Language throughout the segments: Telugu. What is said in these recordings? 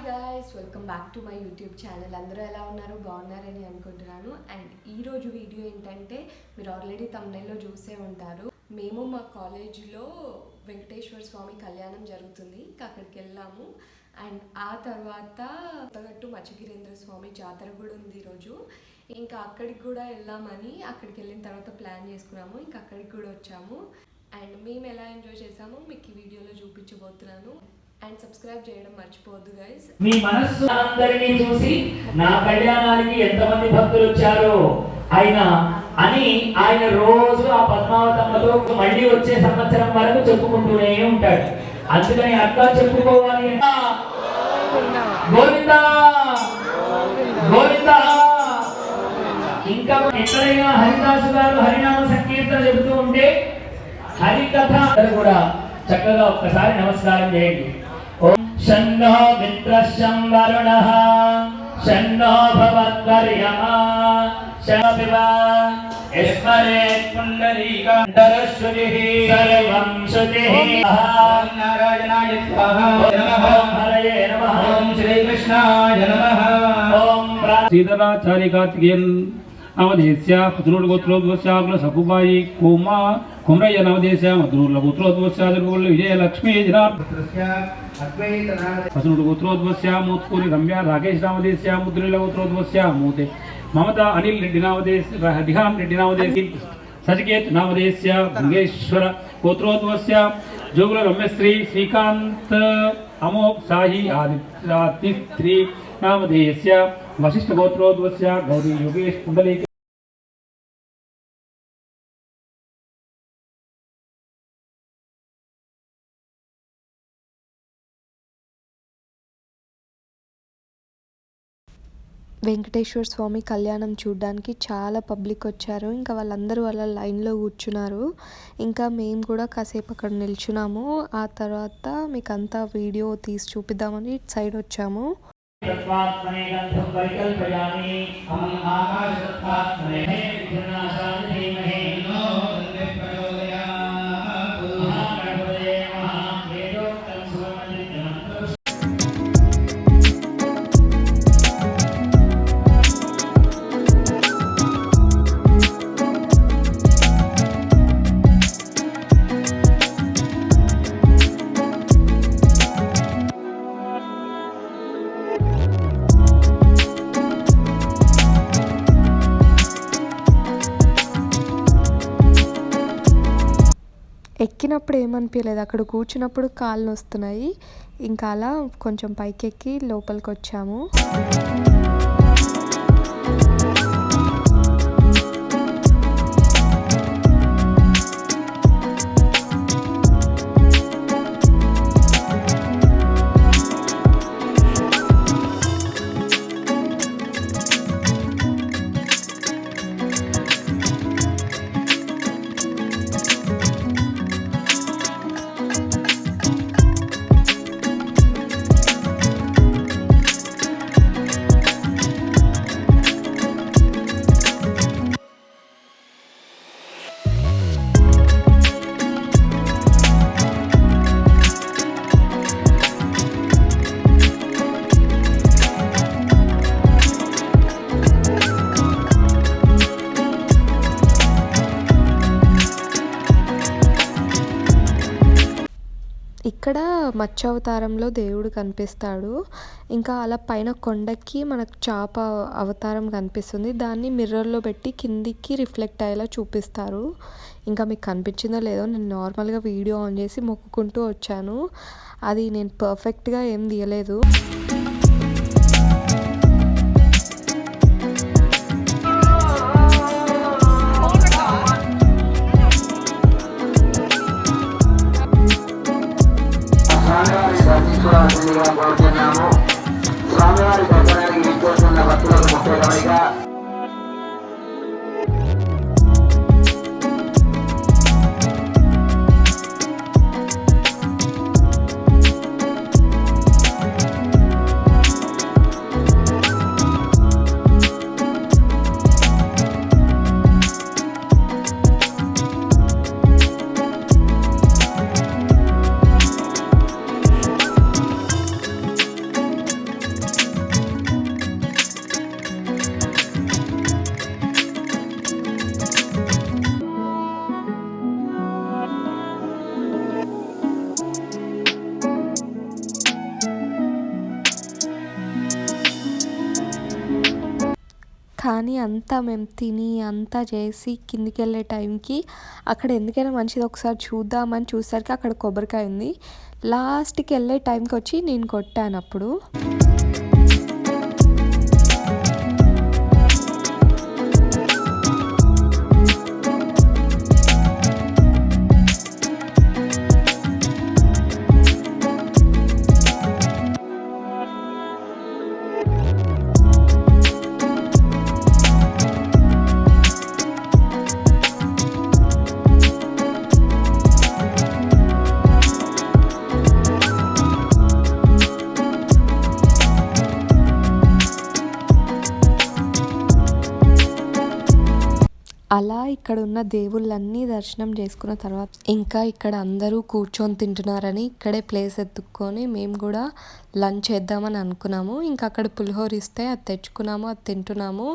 Guys, welcome back to my YouTube channel. అందరూ ఎలా ఉన్నారు? బాగున్నారని అనుకుంటున్నాను. అండ్ ఈరోజు వీడియో ఏంటంటే, మీరు ఆల్రెడీ తమ్నైల్లో చూసే ఉంటారు. మేము మా కాలేజీలో వెంకటేశ్వర స్వామి కళ్యాణం జరుగుతుంది, ఇంకా అక్కడికి వెళ్ళాము. అండ్ ఆ తర్వాత కొత్తగట్టు మచ్చగిరేంద్ర స్వామి జాతర కూడా ఉంది ఈరోజు. ఇంకా అక్కడికి కూడా వెళ్ళామని అక్కడికి వెళ్ళిన తర్వాత ప్లాన్ చేసుకున్నాము. ఇంకా అక్కడికి కూడా వచ్చాము. అండ్ మేము ఎలా ఎంజాయ్ చేసామో మీకు ఈ వీడియోలో చూపించబోతున్నాను. అండ్ సబ్స్క్రైబ్ చేయడం మర్చిపోవద్దు గైస్. మీ మనస్సు అందరినీ చూసి నా కళ్యాణానికి ఎంతమంది భక్తులు వచ్చారో ఆయన రోజు ఆ పద్మావతమ్మతో మళ్ళీ వచ్చే సంవత్సరం వరకు చెప్పుకుంటూనే ఉంటాడు. అందుకని అట్లా చెప్పుకోవాలి. గోవిందా గోవిందా. ఇంకా ఎక్కడైనా హరిదాసు గారు హరినామ సంకీర్తన చెబుతూ ఉంటే హరికథ కూడా చక్కగా ఒక్కసారి నమస్కారం చేయండి. ఓం షన్నో మిత్రశం వరుణః షన్నో భవద్వర్యమా శపివ ఎస్మరే పుండరీకాంతరశ్రుతిః సర్వం శృతిః. ఓం నారాయణాయ స్వాహా. ఓం హరయే నమః. ఓం శ్రీకృష్ణాయ నమః. ఓం సీతాచారి కార్తికేయన్ నవదేశ్య పుత్రుడు గోత్రోద్వస్యాగ్ల సకుబాయి కోమా కుమ్రయ్య నవదేశ మధురుల గోత్రోద్వస్య విజయలక్ష్మీ జనార్దనుడు గోత్రోద్వస్య మూత్కూరి రమ్య రాకేష్ నామదేశ్య ముద్రుల గోత్రోద్వస్య మూతే మమత అనిల్ రెడ్డి నామదేశ రిహాన్ రెడ్డి నామదేశి సజకేత్ నామదేశ్య భంగేశ్వర గోత్రోద్వస్య జోగుల రమ్యశ్రీ శ్రీకాంత్ అమోక్ సాయి ఆదిత్రి నామదేశ్య వశిష్ఠ గోత్రోద్వస్య గౌరీ యోగేష్ కుండలి. వెంకటేశ్వర స్వామి కళ్యాణం చూడడానికి చాలా పబ్లిక్ వచ్చారు. ఇంకా వాళ్ళందరూ వాళ్ళ లైన్లో కూర్చున్నారు. ఇంకా మేము కూడా కాసేపు అక్కడ నిల్చున్నాము. ఆ తర్వాత మీకు అంతా వీడియో తీసి చూపిద్దామని ఇటు సైడ్ వచ్చాము. ఎక్కినప్పుడు ఏమనిపించలేదు, అక్కడ కూర్చున్నప్పుడు కాళ్ళు వస్తున్నాయి. ఇంకా అలా కొంచెం పైకెక్కి లోపలికి వచ్చాము. ఇక్కడ మత్స్యావతారంలో దేవుడు కనిపిస్తాడు. ఇంకా అలా పైన కొండకి మనకు చేప అవతారం కనిపిస్తుంది. దాన్ని మిర్రర్లో పెట్టి కిందికి రిఫ్లెక్ట్ అయ్యేలా చూపిస్తారు. ఇంకా మీకు కనిపించిందో లేదో, నేను నార్మల్గా వీడియో ఆన్ చేసి మొక్కుకుంటూ వచ్చాను. అది నేను పర్ఫెక్ట్గా ఏం తీయలేదు. స్వామివారి దర్శనానికి విచ్చేస్తున్న భక్తులకు ముఖ్య గమనిక. కానీ అంతా మేము తిని అంతా చేసి కిందికి వెళ్ళే టైంకి అక్కడ ఎందుకైనా మంచిది ఒకసారి చూద్దామని చూసరికి అక్కడ కొబ్బరికాయ ఉంది. లాస్ట్కి వెళ్ళే టైంకి వచ్చి నేను కొట్టాను అప్పుడు. అలా ఇక్కడ ఉన్న దేవుళ్ళన్నీ దర్శనం చేసుకున్న తర్వాత ఇంకా ఇక్కడ అందరూ కూర్చొని తింటున్నారని ఇక్కడే ప్లేస్ ఎత్తుక్కొని మేము కూడా లంచ్ చేద్దామని అనుకున్నాము. ఇంకా అక్కడ పులిహోర ఇస్తే అది తెచ్చుకున్నాము, అది తింటున్నాము.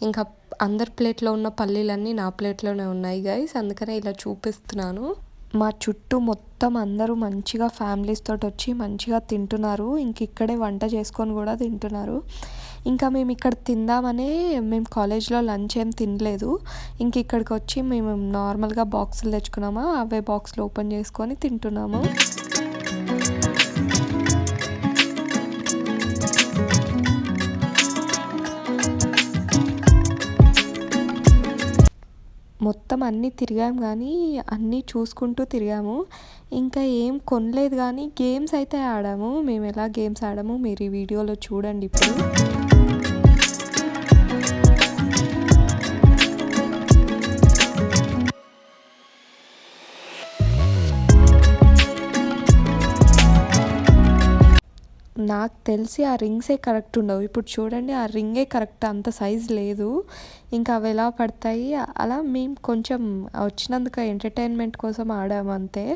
ఇంకా అందరి ప్లేట్లో ఉన్న పల్లీలన్నీ నా ప్లేట్లోనే ఉన్నాయి గైస్, అందుకనే ఇలా చూపిస్తున్నాను. మా చుట్టూ మొత్తం అందరూ మంచిగా ఫ్యామిలీస్ తోటి వచ్చి మంచిగా తింటున్నారు. ఇంక ఇక్కడే వంట చేసుకొని కూడా తింటున్నారు. ఇంకా మేము ఇక్కడ తిందామనే మేము కాలేజ్లో లంచ్ ఏం తినలేదు. ఇంక ఇక్కడికి వచ్చి మేము నార్మల్గా బాక్సులు తెచ్చుకున్నామా, అవే బాక్సులు ఓపెన్ చేసుకొని తింటున్నాము. మొత్తం అన్నీ తిరిగాము కానీ అన్నీ చూసుకుంటూ తిరిగాము. ఇంకా ఏం కొనలేదు కానీ గేమ్స్ అయితే ఆడాము. మేము ఎలా గేమ్స్ ఆడాము మీరు ఈ వీడియోలో చూడండి ఇప్పుడు. నాకు తెలిసి ఆ రింగ్సే కరెక్ట్ ఉండవు. ఇప్పుడు చూడండి ఆ రింగే కరెక్ట్ అంత సైజ్ లేదు. ఇంకా అవి ఎలా పడతాయి అలా మేము కొంచెం వచ్చినందుకు ఎంటర్టైన్మెంట్ కోసం ఆడాము అంతే.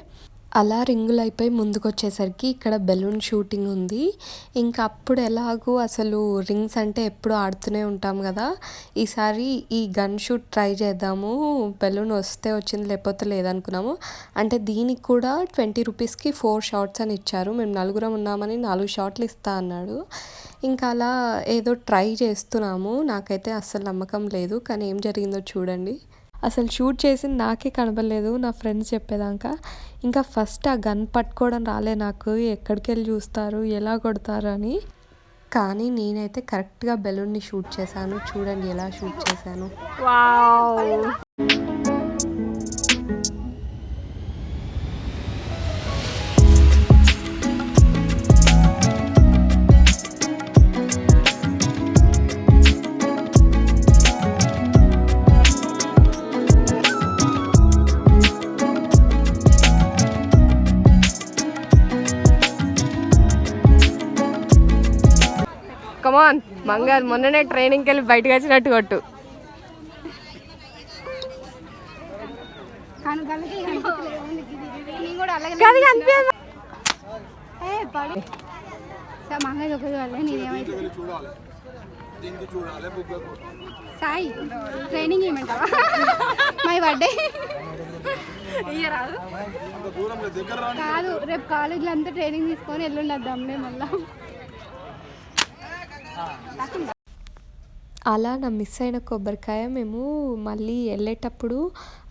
అలా రింగులు అయిపోయి ముందుకు వచ్చేసరికి ఇక్కడ బెలూన్ షూటింగ్ ఉంది. ఇంకా అప్పుడు ఎలాగూ అసలు రింగ్స్ అంటే ఎప్పుడు ఆడుతూనే ఉంటాం కదా, ఈసారి ఈ గన్ షూట్ ట్రై చేద్దాము, బెలూన్ వస్తే వచ్చింది లేకపోతే లేదనుకున్నాము. అంటే దీనికి కూడా 20 రూపీస్కి 4 షాట్స్ అని ఇచ్చారు. మేము నలుగురం ఉన్నామని 4 షాట్లు ఇస్తా అన్నాడు. ఇంకా అలా ఏదో ట్రై చేస్తున్నాము. నాకైతే అస్సలు నమ్మకం లేదు, కానీ ఏం జరిగిందో చూడండి. అసలు షూట్ చేసింది నాకే కనబడలేదు, నా ఫ్రెండ్స్ చెప్పేదాకా. ఇంకా ఫస్ట్ ఆ గన్ పట్టుకోవడం రాలే నాకు, ఎక్కడికి వెళ్ళి చూస్తారు ఎలా కొడతారు అని. కానీ నేనైతే కరెక్ట్గా బెలూన్ని షూట్ చేశాను. చూడండి ఎలా షూట్ చేశాను. వావ్. కమాన్ మంగారు, మొన్ననే ట్రైనింగ్కి వెళ్ళి బయటకు వచ్చినట్టు కొట్టు. సాయి ట్రైనింగ్ ఏమంటావా మై బర్త్డే కాదు, రేపు కాలేజీలో అంతా ట్రైనింగ్ తీసుకొని వెళ్ళుండద్దాంలే మళ్ళా. అలా నా మిస్ అయిన కొబ్బరికాయ మేము మళ్ళీ వెళ్ళేటప్పుడు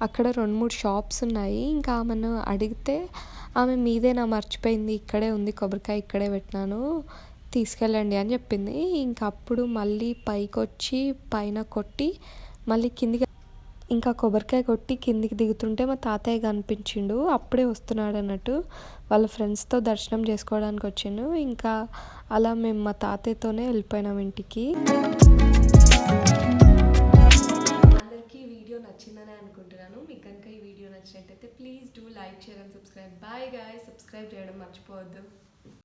అక్కడ 2-3 షాప్స్ ఉన్నాయి. ఇంకా ఆమెను అడిగితే ఆమె మీదేనా మర్చిపోయింది, ఇక్కడే ఉంది కొబ్బరికాయ, ఇక్కడే పెట్టినాను తీసుకెళ్ళండి అని చెప్పింది. ఇంకా అప్పుడు మళ్ళీ పైకి వచ్చి పైన కొట్టి మళ్ళీ కిందికి, ఇంకా కొబ్బరికాయ కొట్టి కిందికి దిగుతుంటే మా తాతయ్య కనిపించిండు. అప్పుడే వస్తున్నాడు అన్నట్టు, వాళ్ళ ఫ్రెండ్స్తో దర్శనం చేసుకోవడానికి వచ్చిండు. ఇంకా అలా మేము మా తాతయ్యతోనే వెళ్ళిపోయినాం ఇంటికి. అందరికీ వీడియో నచ్చిందని అనుకుంటున్నాను. మీకు కనుక ఈ వీడియో నచ్చినట్టయితే please do like, share and subscribe. Bye guys, subscribe చేయడం మర్చిపోవద్దు.